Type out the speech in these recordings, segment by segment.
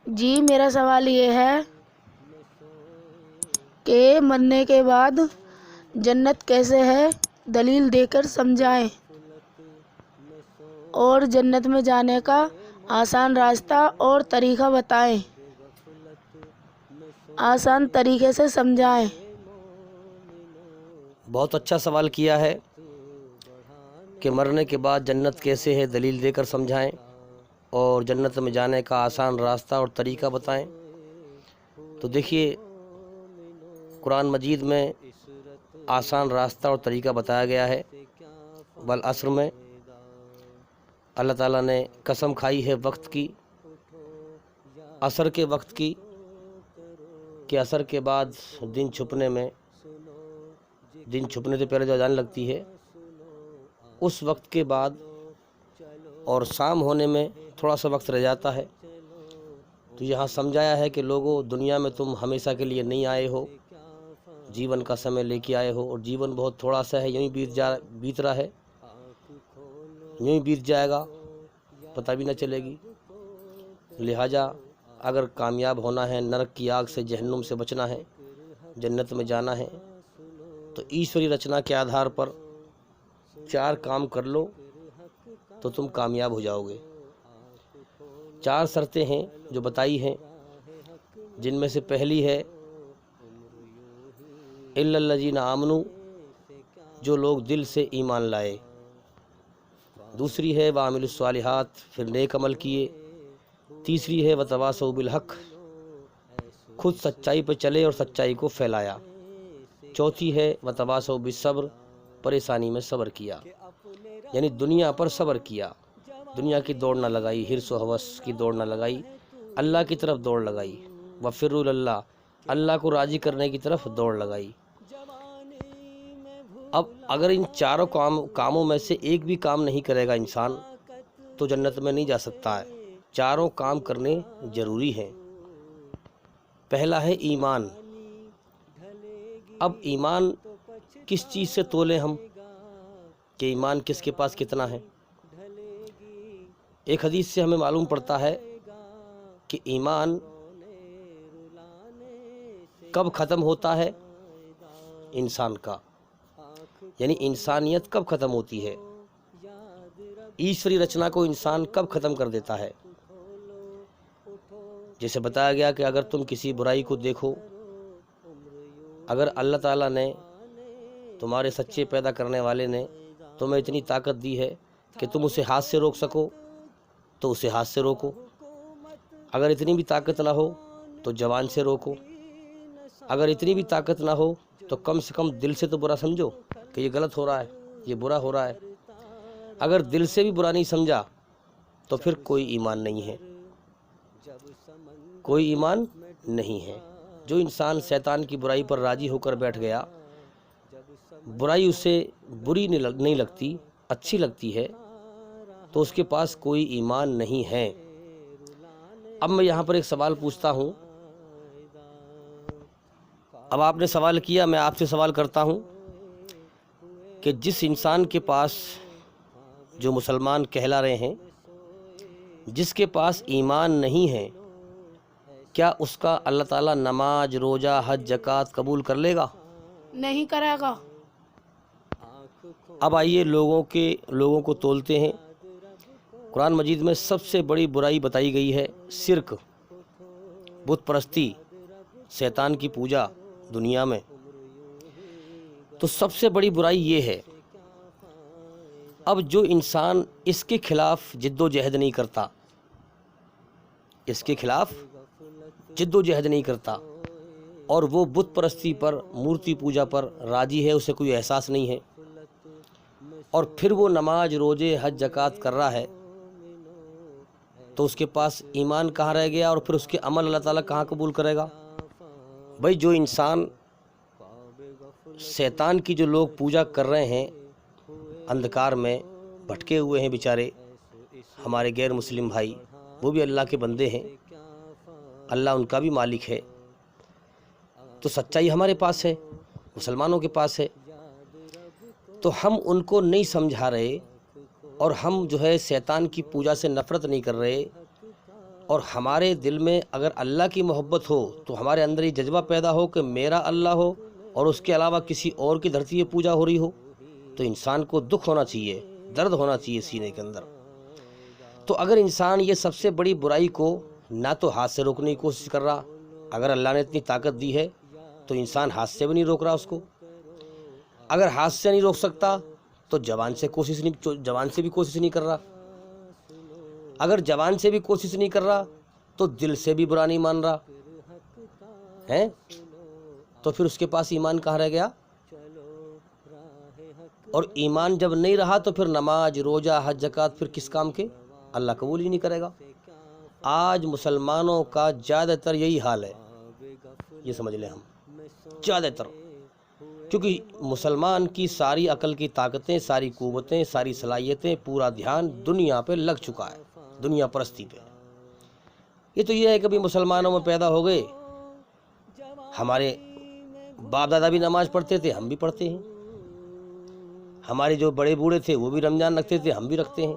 جی میرا سوال یہ ہے کہ مرنے کے بعد جنت کیسے ہے، دلیل دے کر سمجھائیں، اور جنت میں جانے کا آسان راستہ اور طریقہ بتائیں، آسان طریقے سے سمجھائیں۔ بہت اچھا سوال کیا ہے کہ مرنے کے بعد جنت کیسے ہے، دلیل دے کر سمجھائیں اور جنت میں جانے کا آسان راستہ اور طریقہ بتائیں۔ تو دیکھیے، قرآن مجید میں آسان راستہ اور طریقہ بتایا گیا ہے۔ والعصر میں اللہ تعالیٰ نے قسم کھائی ہے وقت کی، عصر کے وقت کی، کہ عصر کے بعد دن چھپنے سے پہلے جو اذان لگتی ہے اس وقت کے بعد اور شام ہونے میں تھوڑا سا وقت رہ جاتا ہے۔ تو یہاں سمجھایا ہے کہ لوگوں، دنیا میں تم ہمیشہ کے لیے نہیں آئے ہو، جیون کا سمے لے کے آئے ہو، اور جیون بہت تھوڑا سا ہے، یوں ہی بیت رہا ہے، یوں ہی بیت جائے گا، پتہ بھی نہ چلے گی۔ لہٰذا اگر کامیاب ہونا ہے، نرک کی آگ سے، جہنم سے بچنا ہے، جنت میں جانا ہے، تو ایشوری رچنا کے آدھار پر 4 کام کر لو تو تم کامیاب ہو جاؤ گے۔ 4 شرطیں ہیں جو بتائی ہیں، جن میں سے پہلی ہے اِلَّا الَّذِينَ آمَنُوا، جو لوگ دل سے ایمان لائے۔ دوسری ہے وَعَمِلُوا الصَّالِحَاتِ، پھر نیک عمل کیے۔ تیسری ہے وَتَوَاصَوْا بِالْحَقِّ، خود سچائی پہ چلے اور سچائی کو پھیلایا۔ چوتھی ہے وَتَوَاصَوْا بِالصَّبْرِ، پریشانی میں صبر کیا، یعنی دنیا پر صبر کیا، دنیا کی دوڑ نہ لگائی، حرص و ہوس کی دوڑ نہ لگائی، اللہ کی طرف دوڑ لگائی۔ وَفِرُّوا إِلَى اللَّهِ، اللہ کو راضی کرنے کی طرف دوڑ لگائی۔ اب اگر ان چاروں کاموں میں سے ایک بھی کام نہیں کرے گا انسان تو جنت میں نہیں جا سکتا ہے۔ چاروں کام کرنے ضروری ہیں۔ پہلا ہے ایمان۔ اب ایمان کس چیز سے تولیں ہم کہ ایمان کس کے پاس کتنا ہے؟ ایک حدیث سے ہمیں معلوم پڑتا ہے کہ ایمان کب ختم ہوتا ہے انسان کا، یعنی انسانیت کب ختم ہوتی ہے، ایشوری رچنا کو انسان کب ختم کر دیتا ہے۔ جیسے بتایا گیا کہ اگر تم کسی برائی کو دیکھو، اگر اللہ تعالیٰ نے، تمہارے سچے پیدا کرنے والے نے تمہیں اتنی طاقت دی ہے کہ تم اسے ہاتھ سے روک سکو تو اسے ہاتھ سے روکو، اگر اتنی بھی طاقت نہ ہو تو زبان سے روکو، اگر اتنی بھی طاقت نہ ہو تو کم سے کم دل سے تو برا سمجھو کہ یہ غلط ہو رہا ہے، یہ برا ہو رہا ہے۔ اگر دل سے بھی برا نہیں سمجھا تو پھر کوئی ایمان نہیں ہے، کوئی ایمان نہیں ہے۔ جو انسان شیطان کی برائی پر راضی ہو کر بیٹھ گیا، برائی اسے بری نہیں لگتی، اچھی لگتی ہے، تو اس کے پاس کوئی ایمان نہیں ہے۔ اب میں یہاں پر ایک سوال پوچھتا ہوں، اب آپ نے سوال کیا، میں آپ سے سوال کرتا ہوں کہ جس انسان کے پاس، جو مسلمان کہلا رہے ہیں، جس کے پاس ایمان نہیں ہے، کیا اس کا اللہ تعالیٰ نماز، روزہ، حج، زکوٰۃ قبول کر لے گا؟ نہیں کرے گا۔ اب آئیے لوگوں کو تولتے ہیں۔ قرآن مجید میں سب سے بڑی برائی بتائی گئی ہے شرک، بت پرستی، شیطان کی پوجا دنیا میں۔ تو سب سے بڑی برائی یہ ہے۔ اب جو انسان اس کے خلاف جد و جہد نہیں کرتا، اس کے خلاف جد و جہد نہیں کرتا، اور وہ بت پرستی پر، مورتی پوجا پر راضی ہے، اسے کوئی احساس نہیں ہے، اور پھر وہ نماز، روزے، حج، زکوٰۃ کر رہا ہے، تو اس کے پاس ایمان کہاں رہ گیا، اور پھر اس کے عمل اللہ تعالیٰ کہاں قبول کرے گا؟ بھائی، جو انسان شیطان کی جو لوگ پوجا کر رہے ہیں، اندھکار میں بھٹکے ہوئے ہیں بیچارے، ہمارے غیر مسلم بھائی، وہ بھی اللہ کے بندے ہیں، اللہ ان کا بھی مالک ہے، تو سچائی ہمارے پاس ہے، مسلمانوں کے پاس ہے، تو ہم ان کو نہیں سمجھا رہے، اور ہم جو ہے شیطان کی پوجا سے نفرت نہیں کر رہے، اور ہمارے دل میں اگر اللہ کی محبت ہو تو ہمارے اندر یہ جذبہ پیدا ہو کہ میرا اللہ ہو اور اس کے علاوہ کسی اور کی دھرتی پہ پوجا ہو رہی ہو، تو انسان کو دکھ ہونا چاہیے، درد ہونا چاہیے سینے کے اندر۔ تو اگر انسان یہ سب سے بڑی برائی کو نہ تو ہاتھ سے روکنے کی کوشش کر رہا، اگر اللہ نے اتنی طاقت دی ہے تو انسان ہاتھ سے بھی نہیں روک رہا اس کو، اگر ہاتھ سے نہیں روک سکتا تو زبان سے بھی کوشش نہیں کر رہا، اگر زبان سے بھی کوشش نہیں کر رہا تو دل سے بھی برا نہیں مان رہا ہے، تو پھر اس کے پاس ایمان کہاں رہ گیا؟ اور ایمان جب نہیں رہا تو پھر نماز، روزہ، حج، زکوٰۃ پھر کس کام کے؟ اللہ قبول ہی نہیں کرے گا۔ آج مسلمانوں کا زیادہ تر یہی حال ہے، یہ سمجھ لیں ہم، زیادہ تر، کیونکہ مسلمان کی ساری عقل کی طاقتیں، ساری قوتیں، ساری صلاحیتیں، پورا دھیان دنیا پہ لگ چکا ہے، دنیا پرستی پہ۔ یہ تو یہ ہے کہ بھی مسلمانوں میں پیدا ہو گئے، ہمارے باپ دادا بھی نماز پڑھتے تھے، ہم بھی پڑھتے ہیں، ہمارے جو بڑے بوڑھے تھے وہ بھی رمضان رکھتے تھے، ہم بھی رکھتے ہیں،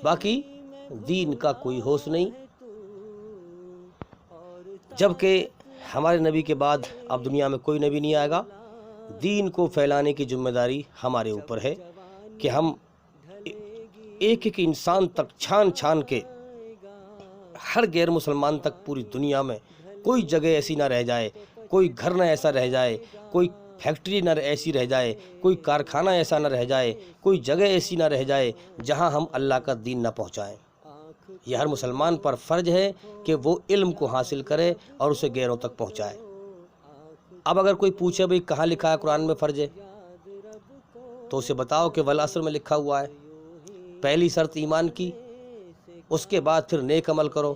باقی دین کا کوئی ہوش نہیں۔ جبکہ ہمارے نبی کے بعد اب دنیا میں کوئی نبی نہیں آئے گا، دین کو پھیلانے کی ذمہ داری ہمارے اوپر ہے کہ ہم ایک ایک انسان تک چھان چھان کے، ہر غیر مسلمان تک پوری دنیا میں کوئی جگہ ایسی نہ رہ جائے، کوئی گھر نہ ایسا رہ جائے، کوئی فیکٹری نہ ایسی رہ جائے، کوئی کارخانہ ایسا نہ رہ جائے، کوئی جگہ ایسی نہ رہ جائے جہاں ہم اللہ کا دین نہ پہنچائیں۔ یہ ہر مسلمان پر فرض ہے کہ وہ علم کو حاصل کرے اور اسے غیروں تک پہنچائے۔ اب اگر کوئی پوچھے بھئی کہاں لکھا ہے قرآن میں فرض ہے، تو اسے بتاؤ کہ والعصر میں لکھا ہوا ہے۔ پہلی شرط ایمان کی، اس کے بعد پھر نیک عمل کرو،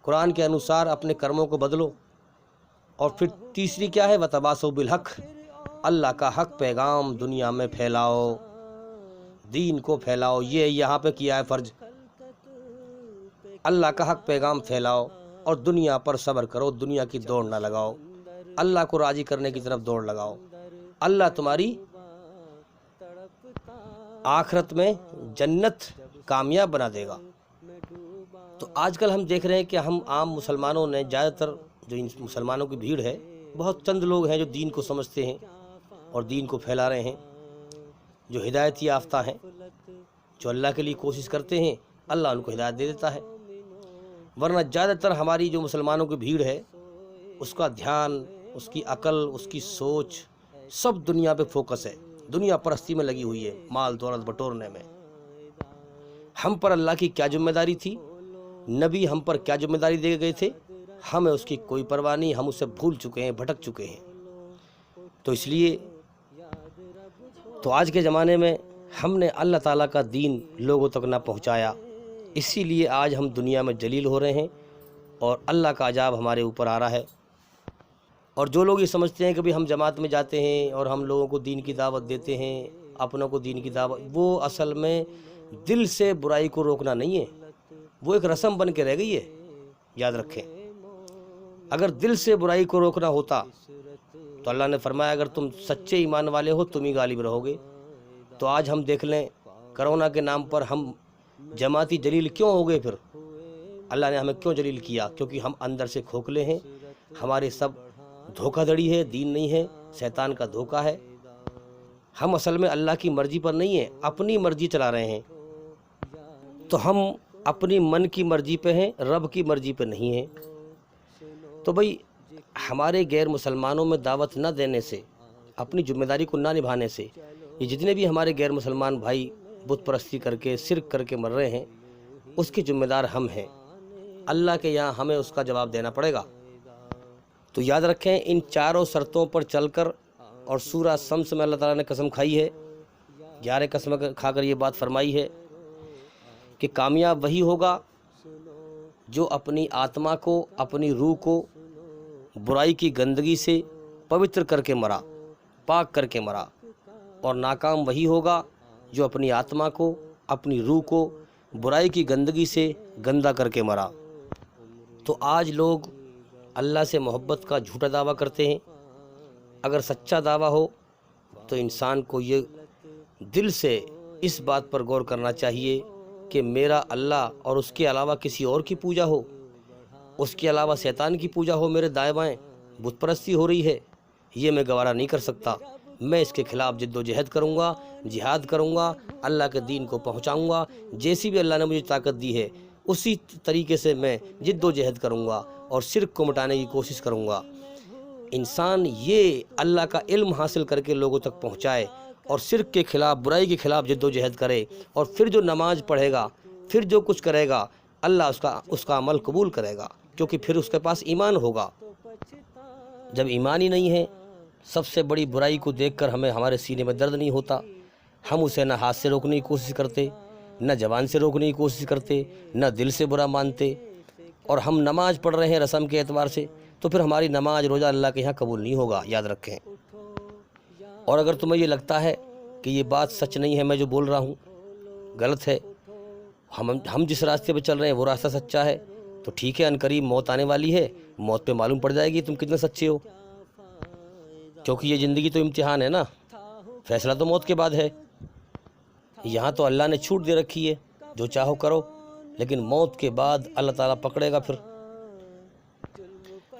قرآن کے انوسار اپنے کرموں کو بدلو، اور پھر تیسری کیا ہے؟ وتواصوا بالحق، اللہ کا حق پیغام دنیا میں پھیلاؤ، دین کو پھیلاؤ۔ یہ یہاں پہ کیا ہے فرض، اللہ کا حق پیغام پھیلاؤ اور دنیا پر صبر کرو، دنیا کی دوڑ نہ لگاؤ، اللہ کو راضی کرنے کی طرف دوڑ لگاؤ، اللہ تمہاری آخرت میں جنت کامیاب بنا دے گا۔ تو آج کل ہم دیکھ رہے ہیں کہ ہم عام مسلمانوں نے زیادہ تر، جو ان مسلمانوں کی بھیڑ ہے، بہت چند لوگ ہیں جو دین کو سمجھتے ہیں اور دین کو پھیلا رہے ہیں، جو ہدایت یافتہ ہیں، جو اللہ کے لیے کوشش کرتے ہیں، اللہ ان کو ہدایت دے دیتا ہے۔ ورنہ زیادہ تر ہماری جو مسلمانوں کی بھیڑ ہے، اس کا دھیان، اس کی عقل، اس کی سوچ سب دنیا پہ فوکس ہے، دنیا پرستی میں لگی ہوئی ہے، مال دولت بٹورنے میں۔ ہم پر اللہ کی کیا ذمہ داری تھی، نبی ہم پر کیا ذمہ داری دے گئے تھے، ہمیں اس کی کوئی پرواہ نہیں، ہم اسے بھول چکے ہیں، بھٹک چکے ہیں۔ تو اس لیے تو آج کے زمانے میں ہم نے اللہ تعالیٰ کا دین لوگوں تک نہ پہنچایا، اسی لیے آج ہم دنیا میں ذلیل ہو رہے ہیں اور اللہ کا عذاب ہمارے اوپر آ رہا ہے۔ اور جو لوگ یہ سمجھتے ہیں کہ بھی ہم جماعت میں جاتے ہیں اور ہم لوگوں کو دین کی دعوت دیتے ہیں، اپنوں کو دین کی دعوت، وہ اصل میں دل سے برائی کو روکنا نہیں ہے، وہ ایک رسم بن کے رہ گئی ہے، یاد رکھیں۔ اگر دل سے برائی کو روکنا ہوتا تو اللہ نے فرمایا اگر تم سچے ایمان والے ہو تم ہی غالب رہو گے۔ تو آج ہم دیکھ لیں کرونا کے نام پر ہم جماعتی ذلیل کیوں ہو گئے، پھر اللہ نے ہمیں کیوں ذلیل کیا؟ کیونکہ ہم اندر سے کھوکھلے ہیں، ہمارے سب دھوکہ دھڑی ہے، دین نہیں ہے، شیطان کا دھوکہ ہے، ہم اصل میں اللہ کی مرضی پر نہیں ہیں، اپنی مرضی چلا رہے ہیں۔ تو ہم اپنی من کی مرضی پہ ہیں، رب کی مرضی پہ نہیں ہیں۔ تو بھئی ہمارے غیر مسلمانوں میں دعوت نہ دینے سے، اپنی ذمہ داری کو نہ نبھانے سے، یہ جتنے بھی ہمارے غیر مسلمان بھائی بت پرستی کر کے، شرک کر کے مر رہے ہیں، اس کے ذمہ دار ہم ہیں، اللہ کے یہاں ہمیں اس کا جواب دینا پڑے گا۔ تو یاد رکھیں ان چاروں شرطوں پر چل کر، اور سورہ شمس میں اللہ تعالیٰ نے قسم کھائی ہے، 11 قسم کھا کر یہ بات فرمائی ہے کہ کامیاب وہی ہوگا جو اپنی آتما کو، اپنی روح کو برائی کی گندگی سے پوتر کر کے مرا، پاک کر کے مرا، اور ناکام وہی ہوگا جو اپنی آتما کو، اپنی روح کو برائی کی گندگی سے گندا کر کے مرا۔ تو آج لوگ اللہ سے محبت کا جھوٹا دعویٰ کرتے ہیں۔ اگر سچا دعویٰ ہو تو انسان کو یہ دل سے اس بات پر غور کرنا چاہیے کہ میرا اللہ اور اس کے علاوہ کسی اور کی پوجا ہو، اس کے علاوہ شیطان کی پوجا ہو، میرے دائیں بائیں بت پرستی ہو رہی ہے، یہ میں گوارہ نہیں کر سکتا۔ میں اس کے خلاف جد و جہد کروں گا، جہاد کروں گا، اللہ کے دین کو پہنچاؤں گا۔ جیسی بھی اللہ نے مجھے طاقت دی ہے اسی طریقے سے میں جد و جہد کروں گا اور شرک کو مٹانے کی کوشش کروں گا۔ انسان یہ اللہ کا علم حاصل کر کے لوگوں تک پہنچائے اور شرک کے خلاف، برائی کے خلاف جد و جہد کرے، اور پھر جو نماز پڑھے گا، پھر جو کچھ کرے گا، اللہ اس کا عمل قبول کرے گا، کیونکہ پھر اس کے پاس ایمان ہوگا۔ جب ایمان ہی نہیں ہے، سب سے بڑی برائی کو دیکھ کر ہمارے سینے میں درد نہیں ہوتا، ہم اسے نہ ہاتھ سے روکنے کی کوشش کرتے، نہ زبان سے روکنے کی کوشش کرتے، نہ دل سے برا مانتے، اور ہم نماز پڑھ رہے ہیں رسم کے اعتبار سے، تو پھر ہماری نماز روزہ اللہ کے یہاں قبول نہیں ہوگا، یاد رکھیں۔ اور اگر تمہیں یہ لگتا ہے کہ یہ بات سچ نہیں ہے، میں جو بول رہا ہوں غلط ہے، ہم جس راستے پہ چل رہے ہیں وہ راستہ سچا ہے، تو ٹھیک ہے، عنقریب موت آنے والی ہے، موت پہ معلوم پڑ جائے گی تم کتنے سچے ہو، کیونکہ یہ زندگی تو امتحان ہے نا، فیصلہ تو موت کے بعد ہے۔ یہاں تو اللہ نے چھوٹ دے رکھی ہے، جو چاہو کرو، لیکن موت کے بعد اللہ تعالیٰ پکڑے گا پھر،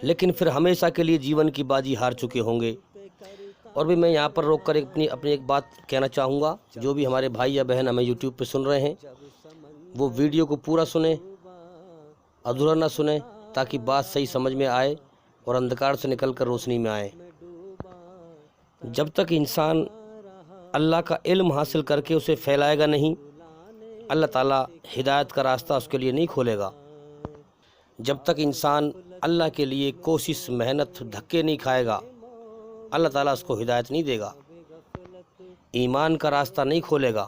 لیکن پھر ہمیشہ کے لیے جیون کی بازی ہار چکے ہوں گے۔ اور بھی میں یہاں پر روک کر اپنی ایک بات کہنا چاہوں گا، جو بھی ہمارے بھائی یا بہن ہمیں یوٹیوب پہ سن رہے ہیں وہ ویڈیو کو پورا سنیں، ادھورا نہ سنیں، تاکہ بات صحیح سمجھ میں آئے اور اندھکار سے نکل کر روشنی میں آئے۔ جب تک انسان اللہ کا علم حاصل کر کے اسے پھیلائے گا نہیں، اللہ تعالیٰ ہدایت کا راستہ اس کے لیے نہیں کھولے گا۔ جب تک انسان اللہ کے لیے کوشش، محنت، دھکے نہیں کھائے گا، اللہ تعالیٰ اس کو ہدایت نہیں دے گا، ایمان کا راستہ نہیں کھولے گا۔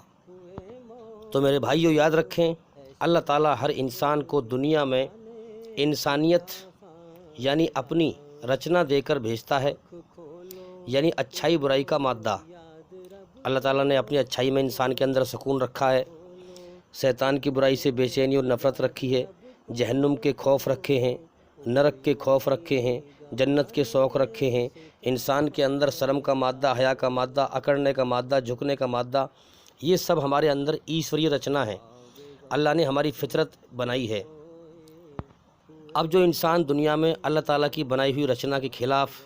تو میرے بھائیو یاد رکھیں، اللہ تعالیٰ ہر انسان کو دنیا میں انسانیت یعنی اپنی رچنا دے کر بھیجتا ہے، یعنی اچھائی برائی کا مادہ۔ اللہ تعالیٰ نے اپنی اچھائی میں انسان کے اندر سکون رکھا ہے، شیطان کی برائی سے بے چینی اور نفرت رکھی ہے، جہنم کے خوف رکھے ہیں، نرک کے خوف رکھے ہیں، جنت کے شوق رکھے ہیں، انسان کے اندر شرم کا مادہ، حیا کا مادہ، اکڑنے کا مادہ، جھکنے کا مادہ، یہ سب ہمارے اندر ایشوری رچنا ہے، اللہ نے ہماری فطرت بنائی ہے۔ اب جو انسان دنیا میں اللہ تعالیٰ کی بنائی ہوئی رچنا کے خلاف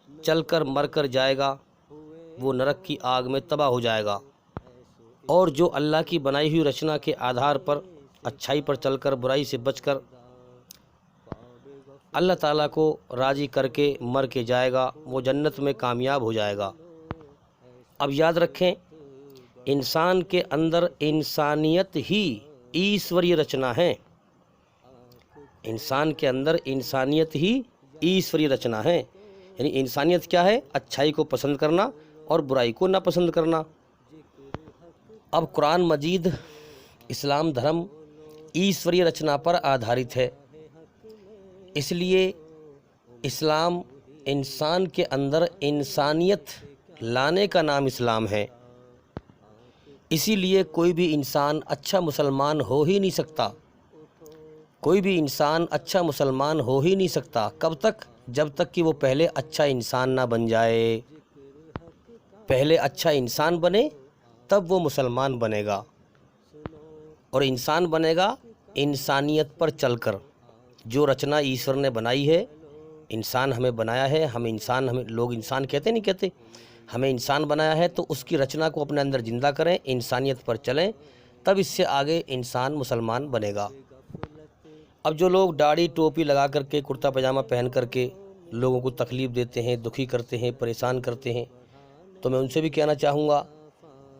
چل کر مر کر جائے گا، وہ نرک کی آگ میں تباہ ہو جائے گا، اور جو اللہ کی بنائی ہوئی رچنا کے آدھار پر اچھائی پر چل کر، برائی سے بچ کر اللہ تعالیٰ کو راضی کر کے مر کے جائے گا، وہ جنت میں کامیاب ہو جائے گا۔ اب یاد رکھیں، انسان کے اندر انسانیت ہی ایشوری رچنا ہے، انسان کے اندر انسانیت ہی ایشوری رچنا ہے، یعنی انسانیت کیا ہے؟ اچھائی کو پسند کرنا اور برائی کو نہ پسند کرنا۔ اب قرآن مجید، اسلام دھرم ایشوری رچنا پر آدھارت ہے، اس لیے اسلام انسان کے اندر انسانیت لانے کا نام اسلام ہے۔ اسی لیے کوئی بھی انسان اچھا مسلمان ہو ہی نہیں سکتا، کوئی بھی انسان اچھا مسلمان ہو ہی نہیں سکتا۔ کب تک؟ جب تک کہ وہ پہلے اچھا انسان نہ بن جائے۔ پہلے اچھا انسان بنے تب وہ مسلمان بنے گا، اور انسان بنے گا انسانیت پر چل کر۔ جو رچنا ایشور نے بنائی ہے، انسان ہمیں بنایا ہے، ہمیں لوگ انسان کہتے نہیں کہتے، ہمیں انسان بنایا ہے، تو اس کی رچنا کو اپنے اندر زندہ کریں، انسانیت پر چلیں، تب اس سے آگے انسان مسلمان بنے گا۔ اب جو لوگ داڑھی ٹوپی لگا کر کے، کرتا پاجامہ پہن کر کے لوگوں کو تکلیف دیتے ہیں، دکھی کرتے ہیں، پریشان کرتے ہیں، تو میں ان سے بھی کہنا چاہوں گا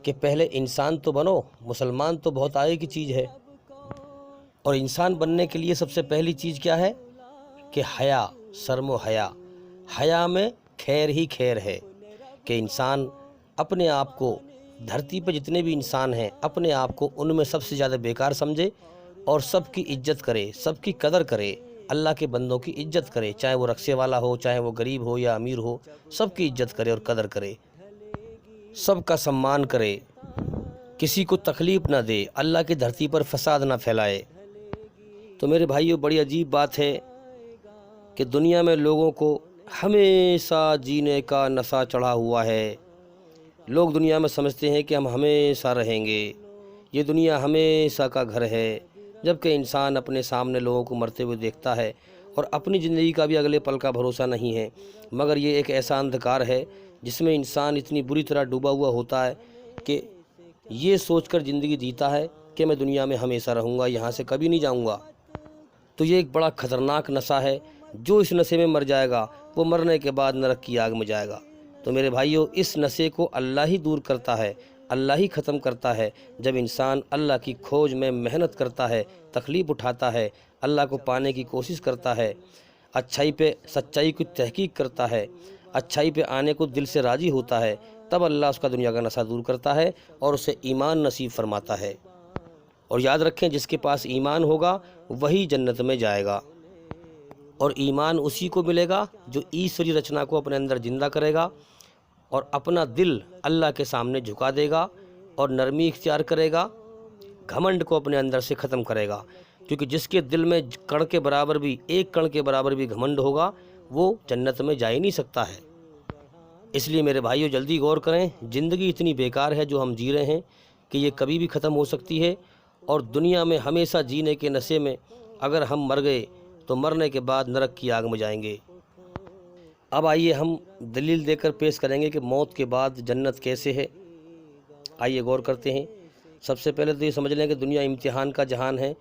کہ پہلے انسان تو بنو، مسلمان تو بہت آگے کی چیز ہے، اور انسان بننے کے لیے سب سے پہلی چیز کیا ہے کہ حیا، شرم و حیا۔ حیا میں خیر ہی خیر ہے کہ انسان اپنے آپ کو، دھرتی پہ جتنے بھی انسان ہیں، اپنے آپ کو ان میں سب سے زیادہ بیکار سمجھے اور سب کی عزت کرے، سب کی قدر کرے، اللہ کے بندوں کی عزت کرے، چاہے وہ رقصے والا ہو، چاہے وہ غریب ہو یا امیر ہو، سب کی عزت کرے اور قدر کرے، سب کا سمان کرے، کسی کو تکلیف نہ دے، اللہ کی دھرتی پر فساد نہ پھیلائے۔ تو میرے بھائیو، بڑی عجیب بات ہے کہ دنیا میں لوگوں کو ہمیشہ جینے کا نشہ چڑھا ہوا ہے۔ لوگ دنیا میں سمجھتے ہیں کہ ہم ہمیشہ رہیں گے، یہ دنیا ہمیشہ کا گھر ہے، جبکہ انسان اپنے سامنے لوگوں کو مرتے ہوئے دیکھتا ہے اور اپنی زندگی کا بھی اگلے پل کا بھروسہ نہیں ہے، مگر یہ ایک ایسا اندھکار ہے جس میں انسان اتنی بری طرح ڈوبا ہوا ہوتا ہے کہ یہ سوچ کر زندگی جیتا ہے کہ میں دنیا میں ہمیشہ رہوں گا، یہاں سے کبھی نہیں جاؤں گا۔ تو یہ ایک بڑا خطرناک نشہ ہے، جو اس نشے میں مر جائے گا وہ مرنے کے بعد نرک کی آگ میں جائے گا۔ تو میرے بھائیو، اس نشے کو اللہ ہی دور کرتا ہے، اللہ ہی ختم کرتا ہے، جب انسان اللہ کی کھوج میں محنت کرتا ہے، تکلیف اٹھاتا ہے، اللہ کو پانے کی کوشش کرتا ہے، سچائی کی تحقیق کرتا ہے، اچھائی پہ آنے کو دل سے راضی ہوتا ہے، تب اللہ اس کا دنیا کا نشہ دور کرتا ہے اور اسے ایمان نصیب فرماتا ہے۔ اور یاد رکھیں، جس کے پاس ایمان ہوگا وہی جنت میں جائے گا، اور ایمان اسی کو ملے گا جو ایشوری رچنا کو اپنے اندر زندہ کرے گا اور اپنا دل اللہ کے سامنے جھکا دے گا اور نرمی اختیار کرے گا، گھمنڈ کو اپنے اندر سے ختم کرے گا، کیونکہ جس کے دل میں کڑ کے برابر بھی، ایک کڑ کے برابر بھی گھمنڈ ہوگا وہ جنت میں جا ہی نہیں سکتا ہے۔ اس لیے میرے بھائیو، جلدی غور کریں، زندگی اتنی بیکار ہے جو ہم جی رہے ہیں کہ یہ کبھی بھی ختم ہو سکتی ہے، اور دنیا میں ہمیشہ جینے کے نشے میں اگر ہم مر گئے تو مرنے کے بعد نرک کی آگ میں جائیں گے۔ اب آئیے ہم دلیل دے کر پیش کریں گے کہ موت کے بعد جنت کیسے ہے۔ آئیے غور کرتے ہیں۔ سب سے پہلے تو یہ سمجھ لیں کہ دنیا امتحان کا جہان ہے،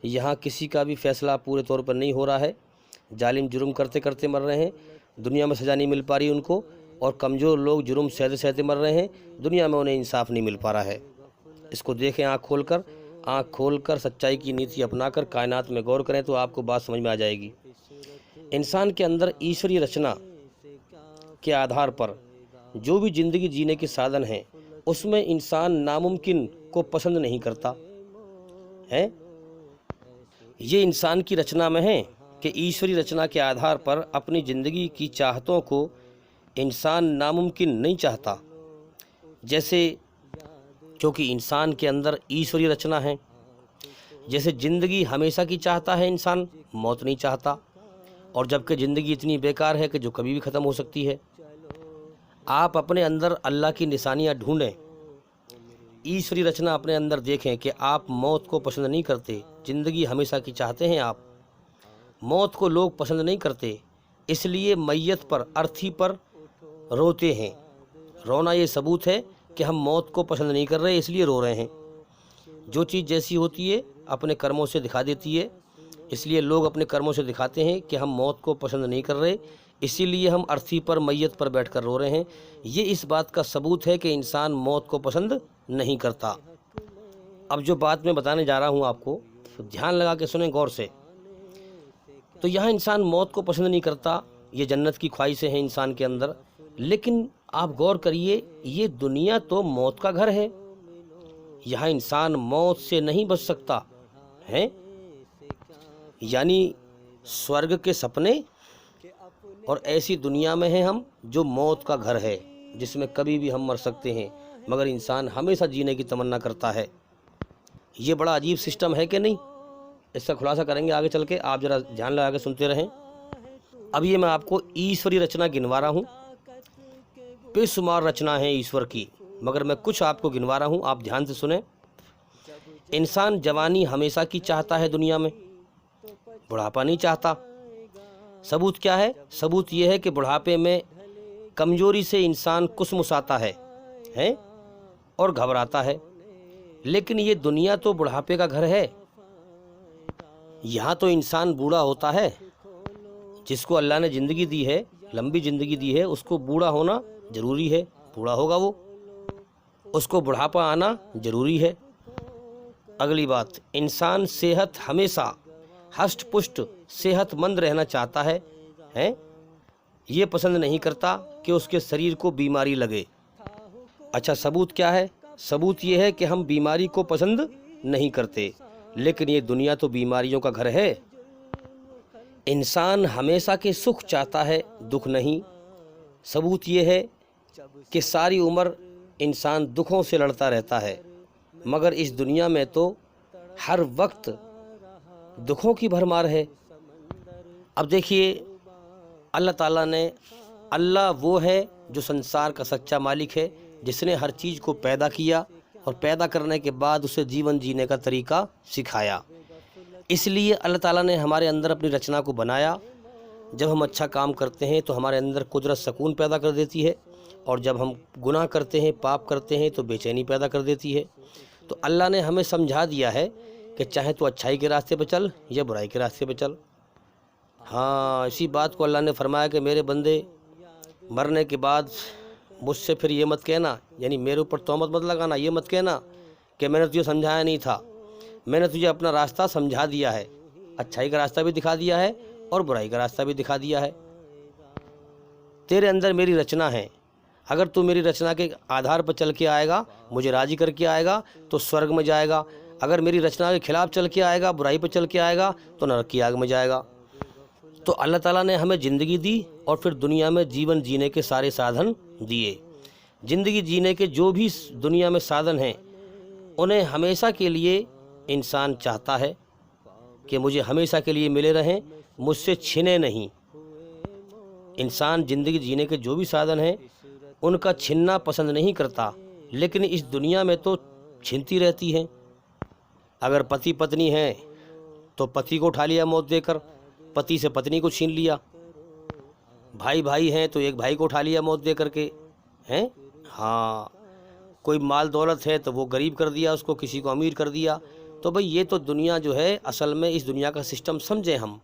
یہاں کسی کا بھی فیصلہ پورے طور پر نہیں ہو رہا ہے، ظالم جرم کرتے کرتے مر رہے ہیں، دنیا میں سزا نہیں مل پا رہی ان کو، اور کمزور لوگ جرم سہتے سہتے مر رہے ہیں، دنیا میں انہیں انصاف نہیں مل پا رہا ہے۔ اس کو دیکھیں آنکھ کھول کر سچائی کی نیتی اپنا کر کائنات میں غور کریں تو آپ کو بات سمجھ میں آ جائے گی۔ انسان کے اندر ایشوری رچنا کے آدھار پر جو بھی زندگی جینے کے سادھن ہیں، اس میں انسان ناممکن کو پسند نہیں کرتا ہے۔ یہ انسان کی رچنا میں ہے کہ ایشوری رچنا کے آدھار پر اپنی زندگی کی چاہتوں کو انسان ناممکن نہیں چاہتا، جیسے کیونکہ انسان کے اندر ایشوری رچنا ہے، جیسے زندگی ہمیشہ کی چاہتا ہے انسان، موت نہیں چاہتا، اور جبکہ زندگی اتنی بیکار ہے کہ جو کبھی بھی ختم ہو سکتی ہے۔ آپ اپنے اندر اللہ کی نشانیاں ڈھونڈیں، ایشوری رچنا اپنے اندر دیکھیں کہ آپ موت کو پسند نہیں کرتے، زندگی ہمیشہ کی چاہتے ہیں آپ، موت کو لوگ پسند نہیں کرتے، اس لیے میت پر، ارتھی پر روتے ہیں۔ رونا یہ ثبوت ہے کہ ہم موت کو پسند نہیں کر رہے، اس لیے رو رہے ہیں۔ جو چیز جیسی ہوتی ہے اپنے کرموں سے دکھا دیتی ہے، اس لیے لوگ اپنے کرموں سے دکھاتے ہیں کہ ہم موت کو پسند نہیں کر رہے، اسی لیے ہم ارتھی پر، میت پر بیٹھ کر رو رہے ہیں۔ یہ اس بات کا ثبوت ہے کہ انسان موت کو پسند نہیں کرتا۔ اب جو بات میں بتانے جا رہا ہوں آپ کو، دھیان لگا کے سنیں غور سے۔ تو یہاں انسان موت کو پسند نہیں کرتا، یہ جنت کی خواہشیں ہیں انسان کے اندر، لیکن آپ غور کریے، یہ دنیا تو موت کا گھر ہے، یہاں انسان موت سے نہیں بچ سکتا ہے، یعنی سورگ کے سپنے اور ایسی دنیا میں ہیں ہم جو موت کا گھر ہے، جس میں کبھی بھی ہم مر سکتے ہیں، مگر انسان ہمیشہ جینے کی تمنا کرتا ہے۔ یہ بڑا عجیب سسٹم ہے کہ نہیں؟ اس کا خلاصہ کریں گے آگے چل کے، آپ ذرا دھیان لگا کے سنتے رہیں۔ اب یہ میں آپ کو ایشوری رچنا گنوا رہا ہوں، بے شمار رچنا ہے ایشور کی، مگر میں کچھ آپ کو گنوا رہا ہوں، آپ دھیان سے سنیں۔ انسان جوانی ہمیشہ کی چاہتا ہے دنیا میں، بڑھاپا نہیں چاہتا۔ ثبوت کیا ہے؟ ثبوت یہ ہے کہ بڑھاپے میں کمزوری سے انسان کسمساتا ہے اور گھبراتا ہے، لیکن یہ دنیا تو بڑھاپے کا گھر ہے، یہاں تو انسان بوڑھا ہوتا ہے، جس کو اللہ نے زندگی دی ہے، لمبی زندگی دی ہے، اس کو بوڑھا ہونا ضروری ہے، بوڑھا ہوگا وہ، اس کو بڑھاپا آنا ضروری ہے۔ اگلی بات، انسان صحت ہمیشہ ہشٹ پشٹ صحت مند رہنا چاہتا ہے، یہ پسند نہیں کرتا کہ اس کے شریر کو بیماری لگے۔ اچھا، ثبوت کیا ہے؟ ثبوت یہ ہے کہ ہم بیماری کو پسند نہیں کرتے، لیکن یہ دنیا تو بیماریوں کا گھر ہے۔ انسان ہمیشہ کے سکھ چاہتا ہے، دکھ نہیں۔ ثبوت یہ ہے کہ ساری عمر انسان دکھوں سے لڑتا رہتا ہے، مگر اس دنیا میں تو ہر وقت دکھوں کی بھرمار ہے۔ اب دیکھیے، اللہ تعالیٰ نے، اللہ وہ ہے جو سنسار کا سچا مالک ہے، جس نے ہر چیز کو پیدا کیا، اور پیدا کرنے کے بعد اسے جیون جینے کا طریقہ سکھایا۔ اس لیے اللہ تعالیٰ نے ہمارے اندر اپنی رچنا کو بنایا۔ جب ہم اچھا کام کرتے ہیں تو ہمارے اندر قدرت سکون پیدا کر دیتی ہے، اور جب ہم گناہ کرتے ہیں، پاپ کرتے ہیں، تو بے چینی پیدا کر دیتی ہے۔ تو اللہ نے ہمیں سمجھا دیا ہے کہ چاہے تو اچھائی کے راستے پہ چل یا برائی کے راستے پہ چل۔ ہاں، اسی بات کو اللہ نے فرمایا کہ میرے بندے مرنے کے بعد مجھ سے پھر یہ مت کہنا، یعنی میرے اوپر تہمت مت لگانا، یہ مت کہنا کہ میں نے تجھے سمجھایا نہیں تھا۔ میں نے تجھے اپنا راستہ سمجھا دیا ہے، اچھائی کا راستہ بھی دکھا دیا ہے اور برائی کا راستہ بھی دکھا دیا ہے۔ تیرے اندر میری رچنا ہے، اگر تو میری رچنا کے آدھار پر چل کے آئے گا، مجھے راضی کر کے آئے گا تو سورگ میں جائے گا، اگر میری رچنا کے خلاف چل کے آئے گا، برائی پہ چل کے آئے گا تو نرک کی آگ میں جائے گا۔ تو اللہ تعالیٰ نے ہمیں زندگی دی اور پھر دنیا میں جیون جینے کے سارے سادھن دیے۔ زندگی جینے کے جو بھی دنیا میں سادھن ہیں، انہیں ہمیشہ کے لیے انسان چاہتا ہے کہ مجھے ہمیشہ کے لیے ملے رہیں، مجھ سے چھنے نہیں۔ انسان زندگی جینے کے جو بھی سادھن ہیں ان کا چھننا پسند نہیں کرتا، لیکن اس دنیا میں تو چھنتی رہتی ہیں۔ اگر پتی پتنی ہیں تو پتی کو اٹھا لیا موت دے کر، پتی سے پتنی کو چھین لیا۔ بھائی بھائی ہیں تو ایک بھائی کو اٹھا لیا موت دے کر کے، ہیں؟ ہاں، کوئی مال دولت ہے تو وہ غریب کر دیا اس کو، کسی کو امیر کر دیا۔ تو بھئی یہ تو دنیا جو ہے، اصل میں اس دنیا کا سسٹم سمجھیں ہم۔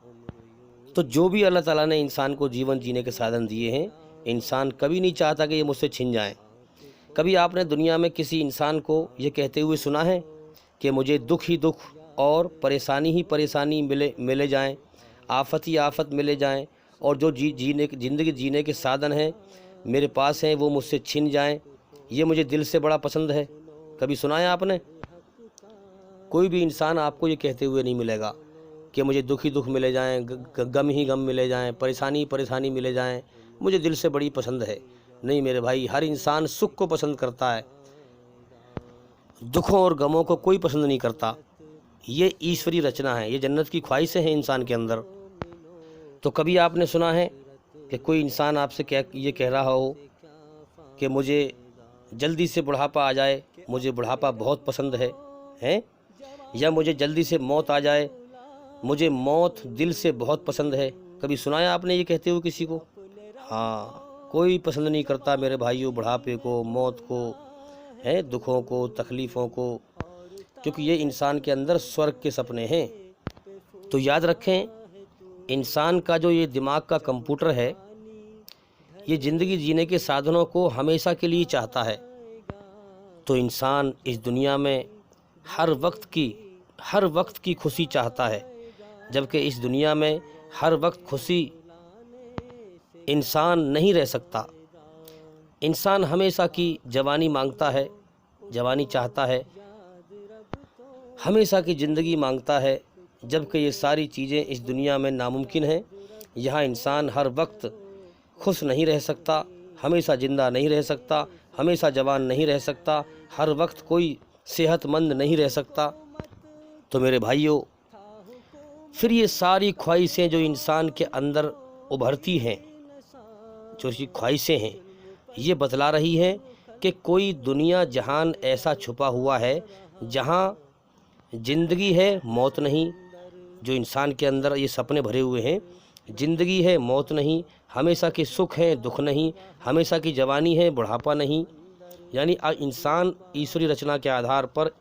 تو جو بھی اللہ تعالیٰ نے انسان کو جیون جینے کے سادھن دیے ہیں، انسان کبھی نہیں چاہتا کہ یہ مجھ سے چھن جائیں۔ کبھی آپ نے دنیا میں کسی انسان کو یہ کہتے ہوئے سنا ہے کہ مجھے دکھ ہی دکھ اور پریشانی ہی پریشانی ملے جائیں، آفت ہی آفت ملے جائیں، اور جو زندگی جینے کے سادھن ہیں میرے پاس ہیں وہ مجھ سے چھن جائیں، یہ مجھے دل سے بڑا پسند ہے؟ کبھی سنا ہے آپ نے؟ کوئی بھی انسان آپ کو یہ کہتے ہوئے نہیں ملے گا کہ مجھے دکھ ہی دکھ ملے جائیں، غم ہی غم ملے جائیں، پریشانی ہی پریشانی ملے جائیں، مجھے دل سے بڑی پسند ہے۔ نہیں میرے بھائی، ہر انسان سکھ کو پسند کرتا ہے، دکھوں اور غموں کو کوئی پسند نہیں کرتا۔ یہ ایشوری رچنا ہے، یہ جنت کی خواہشیں ہیں انسان کے اندر۔ تو کبھی آپ نے سنا ہے کہ کوئی انسان آپ سے یہ کہہ رہا ہو کہ مجھے جلدی سے بڑھاپا آ جائے، مجھے بڑھاپا بہت پسند ہے، یا مجھے جلدی سے موت آ جائے، مجھے موت دل سے بہت پسند ہے؟ کبھی سنا ہے آپ نے یہ کہتے ہوئے کسی کو؟ ہاں، کوئی پسند نہیں کرتا میرے بھائیوں بڑھاپے کو، موت کو، دکھوں کو، تکلیفوں کو، کیونکہ یہ انسان کے اندر سورگ کے سپنے ہیں۔ تو یاد رکھیں، انسان کا جو یہ دماغ کا کمپیوٹر ہے، یہ زندگی جینے کے سادھنوں کو ہمیشہ کے لیے چاہتا ہے۔ تو انسان اس دنیا میں ہر وقت کی خوشی چاہتا ہے، جبکہ اس دنیا میں ہر وقت خوشی انسان نہیں رہ سکتا۔ انسان ہمیشہ کی جوانی مانگتا ہے، جوانی چاہتا ہے، ہمیشہ کی زندگی مانگتا ہے، جبکہ یہ ساری چیزیں اس دنیا میں ناممکن ہیں۔ یہاں انسان ہر وقت خوش نہیں رہ سکتا، ہمیشہ زندہ نہیں رہ سکتا، ہمیشہ جوان نہیں رہ سکتا، ہر وقت کوئی صحت مند نہیں رہ سکتا۔ تو میرے بھائیوں، پھر یہ ساری خواہشیں جو انسان کے اندر ابھرتی ہیں، جو یہ خواہشیں ہیں، یہ بتلا رہی ہیں کہ کوئی دنیا جہان ایسا چھپا ہوا ہے جہاں زندگی ہے، موت نہیں۔ جو انسان کے اندر یہ سپنے بھرے ہوئے ہیں، زندگی ہے، موت نہیں، ہمیشہ کے سکھ ہیں، دکھ نہیں، ہمیشہ کی جوانی ہے، بڑھاپا نہیں۔ یعنی انسان ایشوری رچنا کے آدھار پر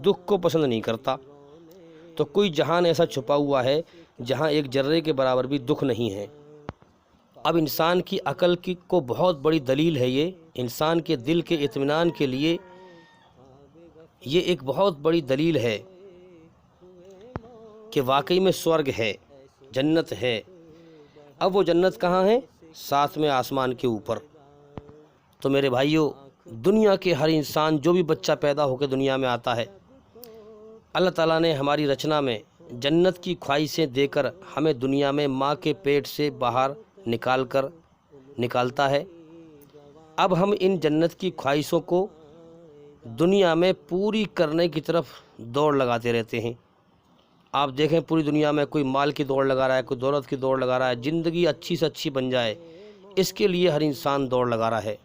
دکھ کو پسند نہیں کرتا۔ تو کوئی جہان ایسا چھپا ہوا ہے جہاں ایک ذرے کے برابر بھی دکھ نہیں ہے۔ اب انسان کی عقل کو بہت بڑی دلیل ہے، یہ انسان کے دل کے اطمینان کے لیے یہ ایک بہت بڑی دلیل ہے کہ واقعی میں سورگ ہے، جنت ہے۔ اب وہ جنت کہاں ہے؟ ساتویں آسمان کے اوپر۔ تو میرے بھائیوں، دنیا کے ہر انسان جو بھی بچہ پیدا ہو کے دنیا میں آتا ہے، اللہ تعالیٰ نے ہماری رچنا میں جنت کی خواہشیں دے کر ہمیں دنیا میں ماں کے پیٹ سے باہر نکالتا ہے۔ اب ہم ان جنت کی خواہشوں کو دنیا میں پوری کرنے کی طرف دوڑ لگاتے رہتے ہیں۔ آپ دیکھیں پوری دنیا میں کوئی مال کی دوڑ لگا رہا ہے، کوئی دولت کی دوڑ لگا رہا ہے، زندگی اچھی سے اچھی بن جائے، اس کے لیے ہر انسان دوڑ لگا رہا ہے۔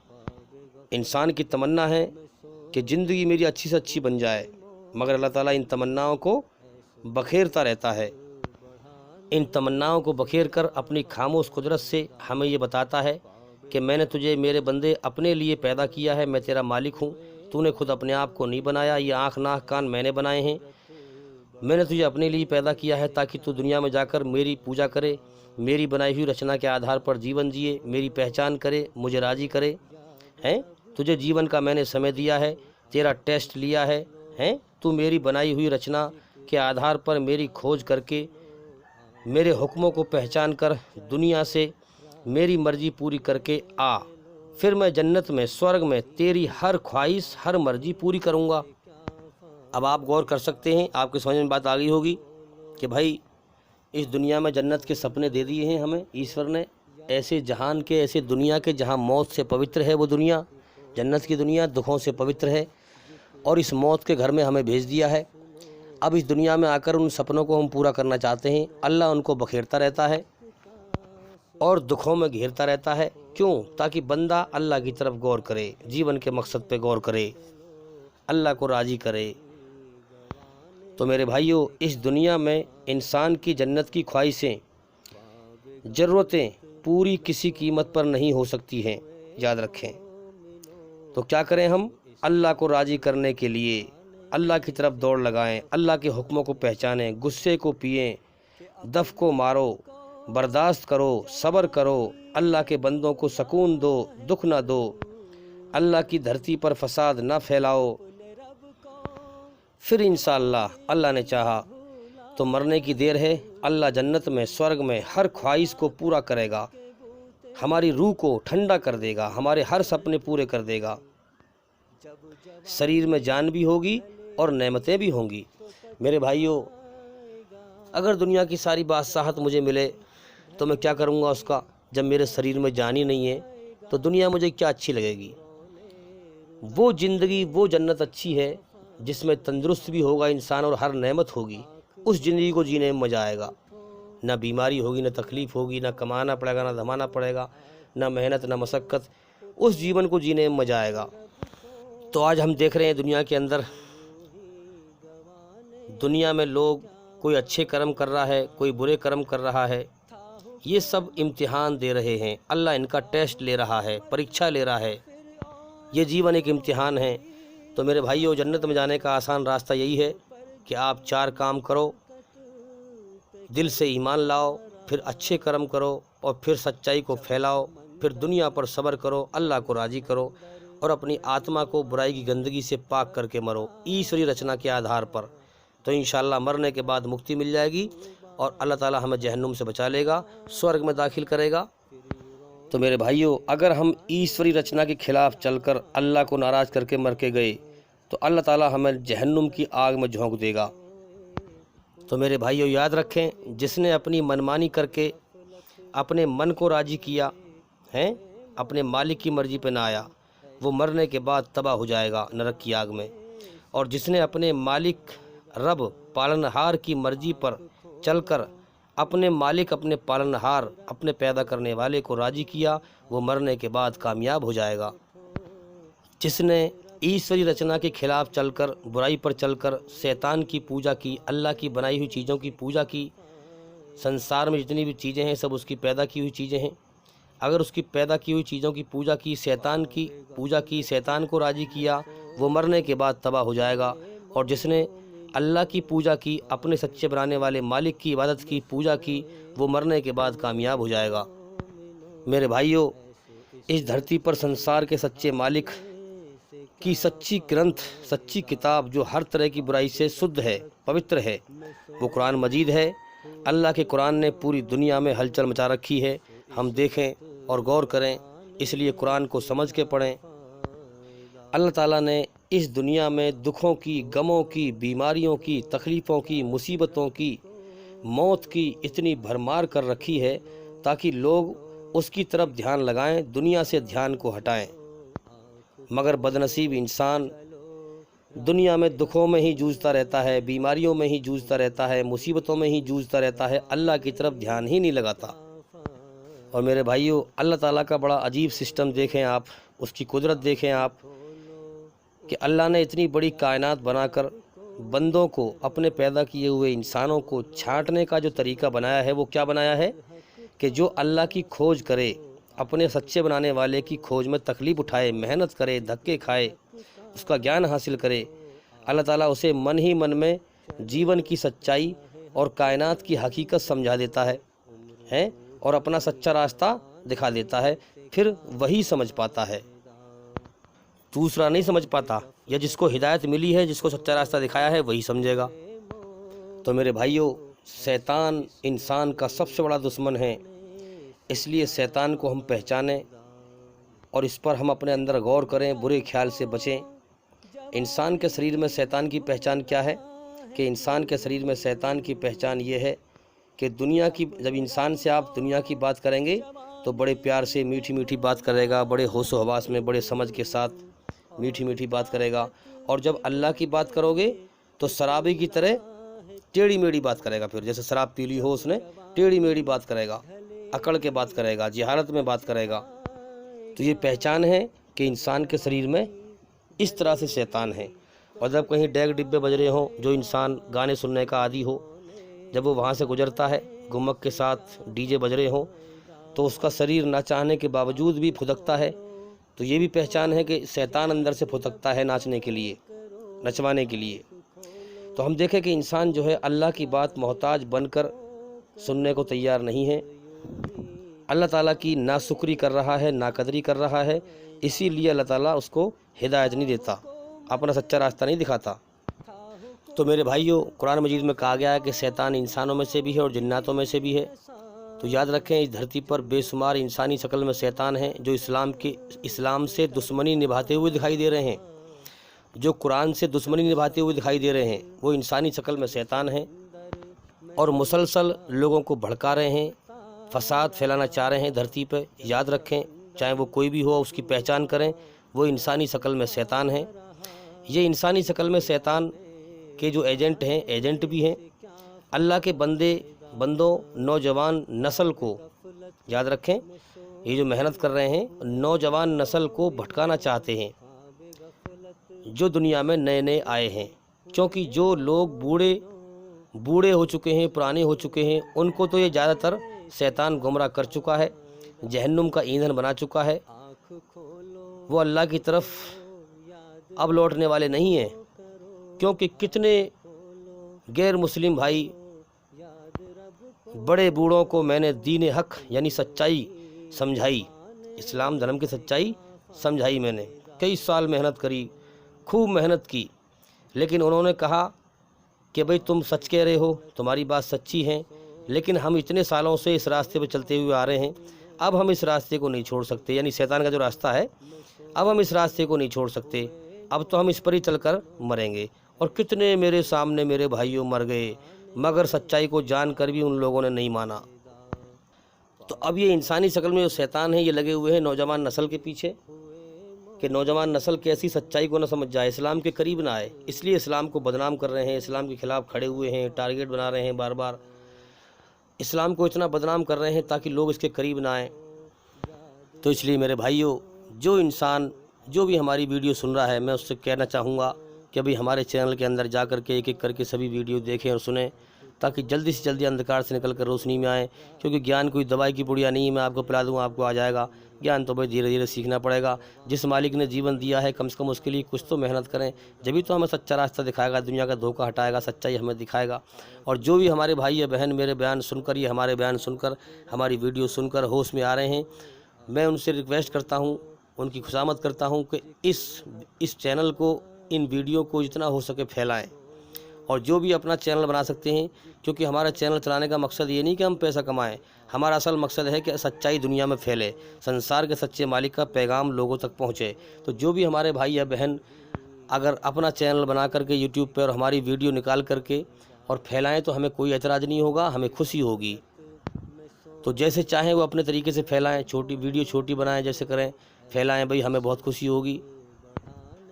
انسان کی تمنا ہے کہ زندگی میری اچھی سے اچھی بن جائے، مگر اللہ تعالیٰ ان تمناؤں کو بکھیرتا رہتا ہے۔ ان تمناؤں کو بکھیر کر اپنی خاموش قدرت سے ہمیں یہ بتاتا ہے کہ میں نے تجھے میرے بندے اپنے لیے پیدا کیا ہے، میں تیرا مالک ہوں، تو نے خود اپنے آپ کو نہیں بنایا، یہ آنکھ ناک کان میں نے بنائے ہیں، میں نے تجھے اپنے لیے پیدا کیا ہے تاکہ تو دنیا میں جا کر میری پوجا کرے، میری بنائی ہوئی رچنا کے آدھار پر جیون جیے، میری پہچان کرے، مجھے راضی کرے ہیں۔ تجھے جیون کا میں نے سمے دیا ہے، تیرا ٹیسٹ لیا ہے ہیں، تو میری بنائی ہوئی رچنا کے آدھار پر میری کھوج کر کے میرے حکموں کو پہچان کر دنیا سے میری مرضی پوری کر کے آ، پھر میں جنت میں سورگ میں تیری ہر خواہش ہر مرضی پوری کروں گا۔ اب آپ غور کر سکتے ہیں، آپ کے سمجھ میں بات آ گئی ہوگی کہ بھائی اس دنیا میں جنت کے سپنے دے دیے ہیں ہمیں ایشور نے، ایسے جہان کے، ایسے دنیا کے جہاں موت سے پوتر ہے وہ دنیا، جنت کی دنیا دکھوں سے پوتر ہے، اور اس موت کے گھر میں ہمیں بھیج دیا ہے۔ اب اس دنیا میں آ کر ان سپنوں کو ہم پورا کرنا چاہتے ہیں، اللہ ان کو بکھیرتا رہتا ہے اور دکھوں میں گھیرتا رہتا ہے۔ کیوں؟ تاکہ بندہ اللہ کی طرف غور کرے، جیون کے مقصد پہ غور کرے، اللہ کو راضی کرے۔ تو میرے بھائیو، اس دنیا میں انسان کی جنت کی خواہشیں، ضرورتیں پوری کسی قیمت پر نہیں ہو سکتی ہیں، یاد رکھیں۔ تو کیا کریں ہم؟ اللہ کو راضی کرنے کے لیے اللہ کی طرف دوڑ لگائیں، اللہ کے حکموں کو پہچانیں، غصے کو پئیں، دف کو مارو، برداشت کرو، صبر کرو، اللہ کے بندوں کو سکون دو، دکھ نہ دو، اللہ کی دھرتی پر فساد نہ پھیلاؤ۔ پھر انشاءاللہ اللہ نے چاہا تو مرنے کی دیر ہے، اللہ جنت میں سورگ میں ہر خواہش کو پورا کرے گا، ہماری روح کو ٹھنڈا کر دے گا، ہمارے ہر سپنے پورے کر دے گا، شریر میں جان بھی ہوگی اور نعمتیں بھی ہوں گی۔ میرے بھائیوں، اگر دنیا کی ساری بادشاہت مجھے ملے تو میں کیا کروں گا اس کا؟ جب میرے شریر میں جان ہی نہیں ہے تو دنیا مجھے کیا اچھی لگے گی؟ وہ زندگی، وہ جنت اچھی ہے جس میں تندرست بھی ہوگا انسان اور ہر نعمت ہوگی، اس زندگی کو جینے میں مزہ آئے گا، نہ بیماری ہوگی، نہ تکلیف ہوگی، نہ کمانا پڑے گا، نہ دھمانا پڑے گا، نہ محنت، نہ مشقت، اس جیون کو جینے میں مزہ آئے گا۔ تو آج ہم دیکھ رہے ہیں دنیا کے اندر، دنیا میں لوگ کوئی اچھے کرم کر رہا ہے، کوئی برے کرم کر رہا ہے، یہ سب امتحان دے رہے ہیں، اللہ ان کا ٹیسٹ لے رہا ہے، پریکشا لے رہا ہے، یہ جیون ایک امتحان ہے۔ تو میرے بھائیو، جنت میں جانے کا آسان راستہ یہی ہے کہ آپ 4 کام کرو، دل سے ایمان لاؤ، پھر اچھے کرم کرو، اور پھر سچائی کو پھیلاؤ، پھر دنیا پر صبر کرو، اللہ کو راضی کرو، اور اپنی آتما کو برائی کی گندگی سے پاک کر کے مرو، ایشوری رچنا کے آدھار پر۔ تو انشاءاللہ مرنے کے بعد مکتی مل جائے گی، اور اللہ تعالی ہمیں جہنم سے بچا لے گا، سورگ میں داخل کرے گا۔ تو میرے بھائیو، اگر ہم ایشوری رچنا کے خلاف چل کر اللہ کو ناراض کر کے مر کے گئے تو اللہ تعالی ہمیں جہنم کی آگ میں جھونک دے گا۔ تو میرے بھائیو یاد رکھیں، جس نے اپنی منمانی کر کے اپنے من کو راضی کیا ہے، اپنے مالک کی مرضی پہ نہ آیا، وہ مرنے کے بعد تباہ ہو جائے گا نرک کی آگ میں، اور جس نے اپنے مالک رب پالنہار کی مرضی پر چل کر اپنے مالک، اپنے پالنہار، اپنے پیدا کرنے والے کو راضی کیا، وہ مرنے کے بعد کامیاب ہو جائے گا۔ جس نے ایشوری رچنا کے خلاف چل کر، برائی پر چل کر شیطان کی پوجا کی، اللہ کی بنائی ہوئی چیزوں کی پوجا کی، سنسار میں جتنی بھی چیزیں ہیں سب اس کی پیدا کی ہوئی چیزیں ہیں، اگر اس کی پیدا کی ہوئی چیزوں کی پوجا کی، شیطان کی پوجا کی، شیطان کو راضی کیا، وہ مرنے کے بعد تباہ ہو جائے گا۔ اور جس نے اللہ کی پوجا کی، اپنے سچے بنانے والے مالک کی عبادت کی، پوجا کی، وہ مرنے کے بعد کامیاب ہو جائے گا۔ میرے بھائیوں، اس دھرتی پر سنسار کے سچے مالک کی سچی گرنتھ، سچی کتاب جو ہر طرح کی برائی سے شدھ ہے، پوتر ہے، وہ قرآن مجید ہے۔ اللہ کے قرآن نے پوری دنیا میں ہلچل مچا رکھی ہے، ہم دیکھیں اور غور کریں، اس لیے قرآن کو سمجھ کے پڑھیں۔ اللہ تعالیٰ نے اس دنیا میں دکھوں کی، غموں کی، بیماریوں کی، تکلیفوں کی، مصیبتوں کی، موت کی اتنی بھرمار کر رکھی ہے تاکہ لوگ اس کی طرف دھیان لگائیں، دنیا سے دھیان کو ہٹائیں۔ مگر بدنصیب انسان دنیا میں دکھوں میں ہی جوجھتا رہتا ہے، بیماریوں میں ہی جوجھتا رہتا ہے، مصیبتوں میں ہی جوجھتا رہتا ہے، اللہ کی طرف دھیان ہی نہیں لگاتا۔ اور میرے بھائیوں، اللہ تعالیٰ کا بڑا عجیب سسٹم دیکھیں آپ، اس کی قدرت دیکھیں آپ، کہ اللہ نے اتنی بڑی کائنات بنا کر بندوں کو، اپنے پیدا کیے ہوئے انسانوں کو چھانٹنے کا جو طریقہ بنایا ہے وہ کیا بنایا ہے کہ جو اللہ کی کھوج کرے، اپنے سچے بنانے والے کی کھوج میں تکلیف اٹھائے، محنت کرے، دھکے کھائے، اس کا گیان حاصل کرے، اللہ تعالیٰ اسے من ہی من میں جیون کی سچائی اور کائنات کی حقیقت سمجھا دیتا ہے اور اپنا سچا راستہ دکھا دیتا ہے، پھر وہی سمجھ پاتا ہے، دوسرا نہیں سمجھ پاتا، یا جس کو ہدایت ملی ہے، جس کو سچا راستہ دکھایا ہے وہی سمجھے گا۔ تو میرے بھائیوں، شیطان انسان کا سب سے بڑا دشمن ہے، اس لیے شیطان کو ہم پہچانیں اور اس پر ہم اپنے اندر غور کریں، برے خیال سے بچیں۔ انسان کے شریر میں شیطان کی پہچان کیا ہے کہ انسان کے شریر میں شیطان کی پہچان یہ ہے کہ دنیا کی، جب انسان سے آپ دنیا کی بات کریں گے تو بڑے پیار سے میٹھی میٹھی بات کرے گا، بڑے ہوش و حواس میں، بڑے سمجھ کے ساتھ میٹھی میٹھی بات کرے گا، اور جب اللہ کی بات کرو گے تو شرابی کی طرح ٹیڑھی میڑھی بات کرے گا، پھر جیسے شراب پی لی ہو اس نے، ٹیڑھی میڑھی بات کرے گا، اکڑ کے بات کرے گا، جہالت میں بات کرے گا۔ تو یہ پہچان ہے کہ انسان کے شریر میں اس طرح سے شیطان ہے۔ اور جب کہیں ڈیگ ڈبے بج رہے ہوں، جو انسان گانے سننے کا عادی ہو، جب وہ وہاں سے گزرتا ہے، گمک کے ساتھ ڈی جے بج رہے ہوں، تو اس کا شریر نہ چاہنے کے باوجود بھی پھدکتا ہے، تو یہ بھی پہچان ہے کہ شیطان اندر سے پھدکتا ہے ناچنے کے لیے، نچوانے کے لیے۔ تو ہم دیکھیں کہ انسان جو ہے اللہ کی بات محتاج بن کر سننے کو تیار نہیں ہے، اللہ تعالیٰ کی ناشکری کر رہا ہے، ناقدری کر رہا ہے، اسی لیے اللہ تعالیٰ اس کو ہدایت نہیں دیتا، اپنا سچا راستہ نہیں دکھاتا۔ تو میرے بھائیوں، قرآن مجید میں کہا گیا ہے کہ شیطان انسانوں میں سے بھی ہے اور جناتوں میں سے بھی ہے۔ تو یاد رکھیں، اس دھرتی پر بے شمار انسانی شکل میں شیطان ہیں جو اسلام سے دشمنی نبھاتے ہوئے دکھائی دے رہے ہیں، جو قرآن سے دشمنی نبھاتے ہوئے دکھائی دے رہے ہیں، وہ انسانی شکل میں شیطان ہیں اور مسلسل لوگوں کو بھڑکا رہے ہیں، فساد پھیلانا چاہ رہے ہیں دھرتی پہ۔ یاد رکھیں، چاہے وہ کوئی بھی ہو، اس کی پہچان کریں، وہ انسانی شکل میں شیطان ہیں۔ یہ انسانی شکل میں شیطان کے جو ایجنٹ ہیں، ایجنٹ بھی ہیں، اللہ کے بندوں نوجوان نسل کو، یاد رکھیں، یہ جو محنت کر رہے ہیں، نوجوان نسل کو بھٹکانا چاہتے ہیں، جو دنیا میں نئے نئے آئے ہیں، کیونکہ جو لوگ بوڑھے ہو چکے ہیں، پرانے ہو چکے ہیں، ان کو تو یہ زیادہ تر شیطان گمراہ کر چکا ہے، جہنم کا ایندھن بنا چکا ہے، وہ اللہ کی طرف اب لوٹنے والے نہیں ہیں، کیونکہ کتنے غیر مسلم بھائی، بڑے بوڑھوں کو میں نے دین حق یعنی سچائی سمجھائی، اسلام دھرم کی سچائی سمجھائی، میں نے کئی سال محنت کری، خوب محنت کی، لیکن انہوں نے کہا کہ بھئی تم سچ کہہ رہے ہو، تمہاری بات سچی ہے، لیکن ہم اتنے سالوں سے اس راستے پہ چلتے ہوئے آ رہے ہیں، اب ہم اس راستے کو نہیں چھوڑ سکتے، یعنی شیطان کا جو راستہ ہے، اب ہم اس راستے کو نہیں چھوڑ سکتے، اب تو ہم اس پر ہی چل کر مریں گے۔ اور کتنے میرے سامنے میرے بھائیوں مر گئے، مگر سچائی کو جان کر بھی ان لوگوں نے نہیں مانا۔ تو اب یہ انسانی شکل میں جو شیطان ہیں، یہ لگے ہوئے ہیں نوجوان نسل کے پیچھے، کہ نوجوان نسل کیسی سچائی کو نہ سمجھ جائے، اسلام کے قریب نہ آئے، اس لیے اسلام کو بدنام کر رہے ہیں، اسلام کے خلاف کھڑے ہوئے ہیں، ٹارگیٹ بنا رہے ہیں، بار بار اسلام کو اتنا بدنام کر رہے ہیں تاکہ لوگ اس کے قریب نہ آئیں۔ تو اس لیے میرے بھائیوں، جو انسان جو بھی ہماری ویڈیو سن رہا ہے، میں اس سے کہنا چاہوں گا کہ ابھی ہمارے چینل کے اندر جا کر کے ایک ایک کر کے سبھی ویڈیو دیکھیں اور سنیں، تاکہ جلدی سے جلدی اندھکار سے نکل کر روشنی میں آئیں، کیونکہ گیان کوئی دوائی کی پڑیا نہیں ہے، میں آپ کو پلا دوں آپ کو آ جائے گا، گیان تو بھائی دھیرے دھیرے سیکھنا پڑے گا۔ جس مالک نے جیون دیا ہے، کم سے کم اس کے لیے کچھ تو محنت کریں، جبھی تو ہمیں سچا راستہ دکھائے گا، دنیا کا دھوکہ ہٹائے گا، سچائی ہمیں دکھائے گا۔ اور جو بھی ہمارے بھائی یا بہن میرے بیان سن کر، یہ ہمارے بیان سن کر، ہماری ویڈیو سن کر ہوش میں آ رہے ہیں، میں ان سے ریکویسٹ کرتا ہوں، ان کی خوشامد کرتا ہوں کہ اس چینل کو، ان ویڈیو کو جتنا ہو سکے پھیلائیں، اور جو بھی اپنا چینل بنا سکتے ہیں، کیونکہ ہمارا چینل چلانے کا مقصد یہ نہیں کہ ہم پیسہ کمائیں، ہمارا اصل مقصد ہے کہ سچائی دنیا میں پھیلے، سنسار کے سچے مالک کا پیغام لوگوں تک پہنچے۔ تو جو بھی ہمارے بھائی یا بہن اگر اپنا چینل بنا کر کے یوٹیوب پہ اور ہماری ویڈیو نکال کر کے اور پھیلائیں تو ہمیں کوئی اعتراض نہیں ہوگا، ہمیں خوشی ہوگی۔ تو جیسے چاہیں وہ اپنے طریقے سے پھیلائیں، چھوٹی ویڈیو چھوٹی بنائیں، جیسے کریں پھیلائیں، بھئی ہمیں بہت خوشی ہوگی،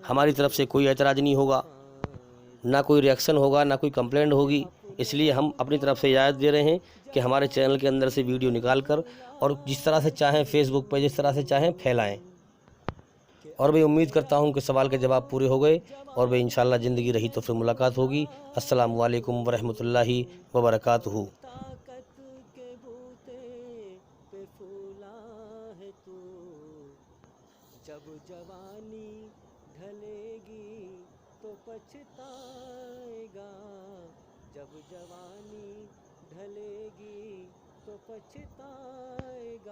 ہماری طرف سے کوئی اعتراض نہیں ہوگا، نہ کوئی ری ایکشن ہوگا، نہ کوئی کمپلینٹ ہوگی۔ اس لیے ہم اپنی طرف سے اجازت دے رہے ہیں کہ ہمارے چینل کے اندر سے ویڈیو نکال کر اور جس طرح سے چاہیں فیس بک پہ جس طرح سے چاہیں پھیلائیں۔ اور میں امید کرتا ہوں کہ سوال کے جواب پورے ہو گئے، اور میں انشاءاللہ زندگی رہی تو پھر ملاقات ہوگی۔ السلام علیکم ورحمۃ اللہ وبرکاتہ۔ طاقت کے بوتے پہ پھولا ہے تو، جب جوانی ڈھلے گی تو پچھتائے گا، جب جوانی ڈھلے گی تو پچھتائے گا۔